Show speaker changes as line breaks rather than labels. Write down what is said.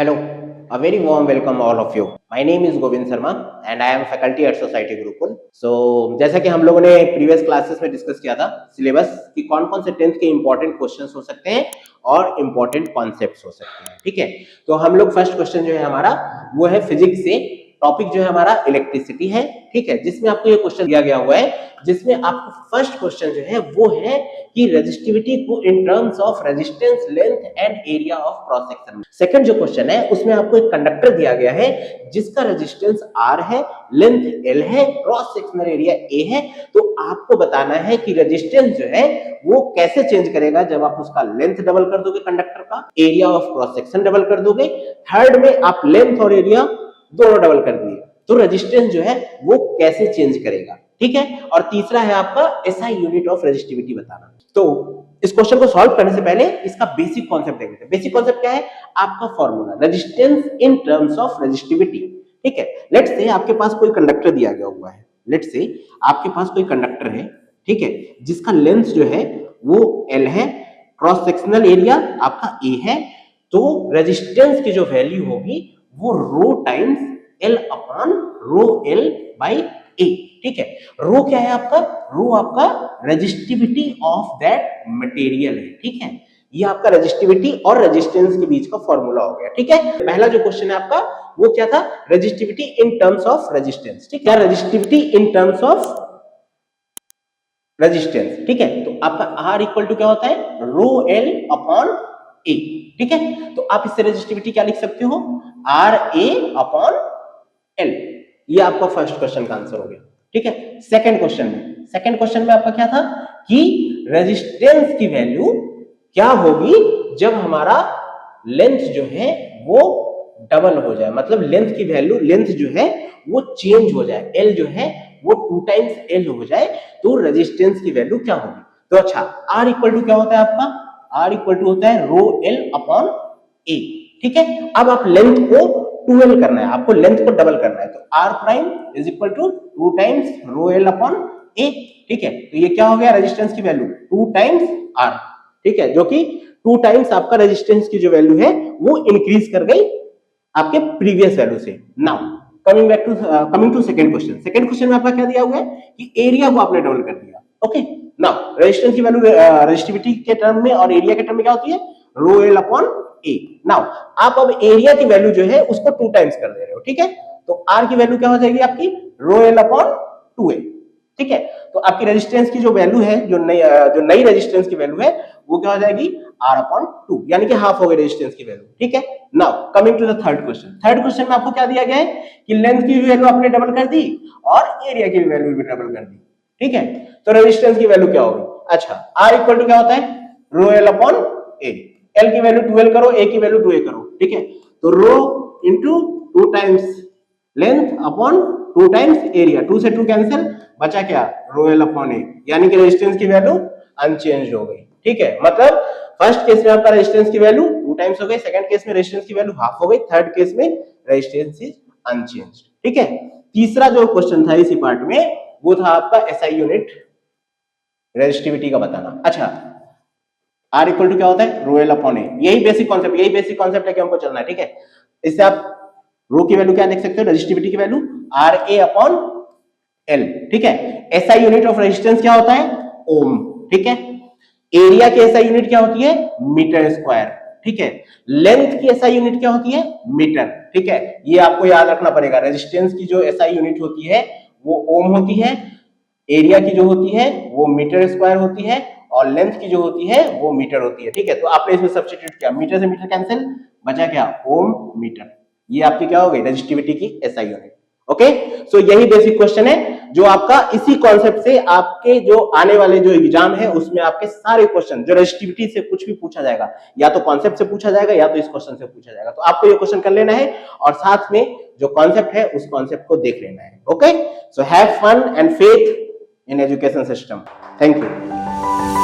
Hello, a very warm welcome all of you. My name is Govind Sharma and I am faculty at Society Gurukul. So जैसा कि हम लोगों ने previous classes में discuss किया था सिलेबस कि कौन कौन से टेंथ के इंपॉर्टेंट क्वेश्चंस हो सकते हैं और इंपॉर्टेंट कॉन्सेप्ट्स हो सकते हैं, ठीक है। तो हम लोग फर्स्ट क्वेश्चन जो है हमारा वो है फिजिक्स से, टॉपिक जो है हमारा इलेक्ट्रिसिटी है, ठीक है, जिसमें आपको ये क्वेश्चन दिया गया हुआ है, जिसमें आपको फर्स्ट क्वेश्चन जो है वो है कि रेजिस्टिविटी को in terms of resistance, length and area of cross section. Second जो क्वेश्चन है उसमें आपको एक कंडक्टर दिया गया है जिसका रेजिस्टेंस R है, लेंथ L है, क्रॉस सेक्शनल एरिया A है। तो आपको बताना है कि रेजिस्टेंस जो है वो कैसे चेंज करेगा जब आप उसका लेंथ डबल कर दोगे, कंडक्टर का area of cross section double कर दोगे। थर्ड में आप लेंथ और एरिया दोनों डबल कर दिए तो रेजिस्टेंस जो है वो कैसे चेंज करेगा, ठीक है। और तीसरा है आपका एसआई यूनिट ऑफ रेजिस्टिविटी बताना। तो इस क्वेश्चन को सॉल्व करने से पहले इसका बेसिक कॉन्सेप्ट देख लेते हैं। बेसिक कॉन्सेप्ट क्या है? आपका formula resistance in terms of resistivity, ठीक है। लेट्स से आपके पास कोई कंडक्टर दिया गया हुआ है, लेट्स से आपके पास कोई कंडक्टर है, ठीक है, जिसका लेंथ जो है वो L है, क्रॉस सेक्शनल एरिया आपका A है। तो रेजिस्टेंस की जो वैल्यू होगी वो rho times L upon rho L by A, ठीक है। रो क्या है आपका? रो आपका रेजिस्टिविटी ऑफ दैट मटेरियल है, ठीक है। ये आपका रेजिस्टिविटी और रेजिस्टेंस के बीच का फॉर्मूला हो गया, ठीक है। पहला जो क्वेश्चन है आपका वो क्या था? Resistivity in terms of resistance, ठीक है। Resistivity in terms of resistance, ठीक है। तो आपका R इक्वल टू क्या होता है? रो L अपॉन A, ठीक है। तो आप इससे रेजिस्टिविटी क्या लिख सकते हो? RA upon L। ये आपका फर्स्ट क्वेश्चन का आंसर हो गया, ठीक है। सेकंड क्वेश्चन में आपका क्या था कि रेजिस्टेंस की वैल्यू क्या होगी जब हमारा लेंथ जो है वो डबल हो जाए, मतलब लेंथ की वैल्यू, लेंथ जो है वो चेंज हो जाए, L जो है वो 2 टाइम्स L हो जाए तो रेजिस्टेंस की वैल्यू क्या होगी? तो अच्छा, R इक्वल टू क्या होता है आपका? R इक्वल टू होता है रो L अपॉन A, ठीक है। अब आप लेंथ को 2L करना है, आपको लेंथ को डबल करना है, तो R prime is equal to 2 times rho L upon A, ठीक है। तो ये क्या हो गया? रेजिस्टेंस की वैल्यू 2 टाइम्स R, ठीक है, जो कि 2 टाइम्स आपका रेजिस्टेंस की जो वैल्यू है वो इंक्रीज कर गई आपके प्रीवियस वैल्यू से। Now coming to second question में आपका क्या दिया हुआ है कि एरिया को आपने डबल कर दिया, ओके। नाउ रेजिस्टेंस की वैल्यू रेजिस्टिविटी के टर्म में और एरिया के टर्म में क्या होती है? रो L अपॉन A। नाउ आप अब एरिया की वैल्यू जो है उसको 2 टाइम्स कर दे रहे हो, ठीक है। तो R की वैल्यू क्या हो जाएगी आपकी? रो L अपॉन 2A, ठीक है। तो आपकी रेजिस्टेंस की जो वैल्यू है, जो नई रेजिस्टेंस की वैल्यू है वो क्या हो जाएगी? R अपॉन 2, यानी कि हाफ हो गई रेजिस्टेंस की वैल्यू, ठीक है। Now coming to the third question में आपको क्या दिया गया है कि लेंथ की वैल्यू आपने डबल कर दी और एरिया की वैल्यू भी डबल कर दी, ठीक है। तो रेजिस्टेंस की वैल्यू क्या होगी? अच्छा, R इक्वल टू क्या होता है? रो L अपॉन A। L की वैल्यू 2L करो, A की वैल्यू 2A करो, ठीक है। तो rho into 2 times length upon 2 times area, 2 से 2 कैंसिल, बचा क्या? रो L अपॉन A, यानी कि रेजिस्टेंस की वैल्यू अनचेंज हो गई, ठीक है। मतलब फर्स्ट केस में आपका रेजिस्टेंस की वैल्यू 2 टाइम्स हो गई, सेकंड केस में रेजिस्टेंस की वैल्यू हाफ हो गई, थर्ड केस में रेजिस्टेंस इज अनचेंज्ड, ठीक है। तीसरा जो क्वेश्चन था इसी पार्ट में वो था आपका एसआई यूनिट रेजिस्टिविटी का बताना। अच्छा, R इक्वल टू क्या होता है? रो L अपॉन A। यही बेसिक कॉन्सेप्ट है कि हमको चलना है, ठीक है। इससे आप रो की वैल्यू क्या देख सकते हो? रेजिस्टिविटी की वैल्यू RA अपॉन L, ठीक है। एसआई यूनिट ऑफ रेजिस्टेंस क्या होता है? ओम, ठीक है। एरिया की एसआई यूनिट क्या होती है? मीटर स्क्वायर, ठीक है। लेंथ की एसआई यूनिट क्या होती है? मीटर, ठीक है। ये आपको याद रखना पड़ेगा। रेजिस्टेंस की जो एसआई यूनिट होती है वो ओम होती है, एरिया की जो होती है वो मीटर स्क्वायर होती है और लेंथ की जो होती है वो मीटर होती है, ठीक है। तो आपने इसमें सब्स्टिट्यूट किया, मीटर से मीटर कैंसिल, बचा क्या? ओम मीटर। ये आपकी क्या हो गई? रेजिस्टिविटी की एसआई यूनिट, ओके। सो यही बेसिक क्वेश्चन है जो आपका इसी कॉन्सेप्ट से आपके जो आने वाले जो एग्जाम है उसमें आपके सारे क्वेश्चन जो रेजिस्टिविटी से कुछ भी पूछा जाएगा, या तो कॉन्सेप्ट से पूछा जाएगा या तो इस क्वेश्चन से पूछा जाएगा। तो आपको ये क्वेश्चन कर लेना है और साथ में जो कॉन्सेप्ट है उस कॉन्सेप्ट को देख लेना है, okay. So have fun and faith in education system. Thank you.